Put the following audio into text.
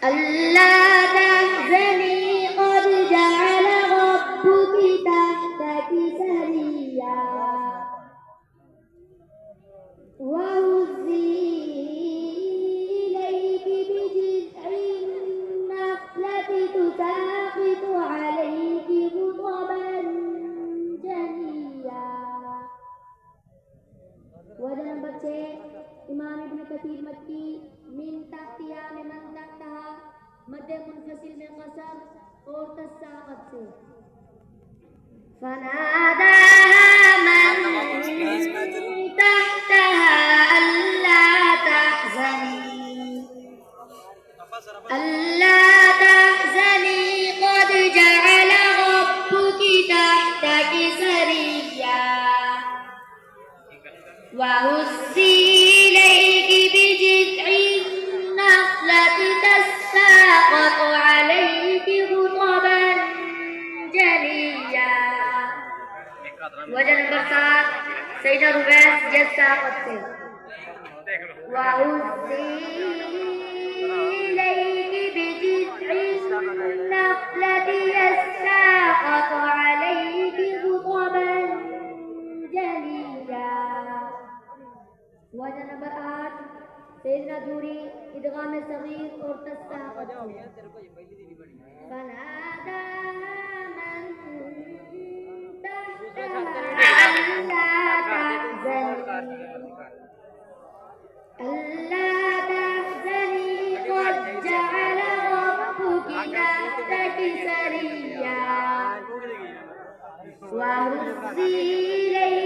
ألا تحزني قد جعل ربك تحتك سريا وهزي إليك بجذع النخلة تساقط عليك رطبا جنيا. वजह नंबर 6 इमाम इब्न कसीर मक्की मिन तख्तिया में मन तख्तहा मध्य मुनफसिल में कसर और तस्साक़त से फनादाहा मन तख्तहा अल्ला तहज़नी अल्ला तहज़नी क़द जअल रब्बुकी तहतकी सरिया वहुस्सी इलैकी बिजिज़'i النخلة تساقط عليك رطبا جنيا. वजह नंबर 7 सैयदा रुबैस जस्साक़त से वहुस्सी इलैकी बिजिज़'i النخلة تساقط عليك رطبا جنيا. वजह नंबर 8 सैयदना दूरी इदगाम सगीर और तस्साक़त फनादा मन तहतहा अल्ला तहज़नी क़द जअल रब्बुकी तहतकी सरिया वहुस्सी इलैकी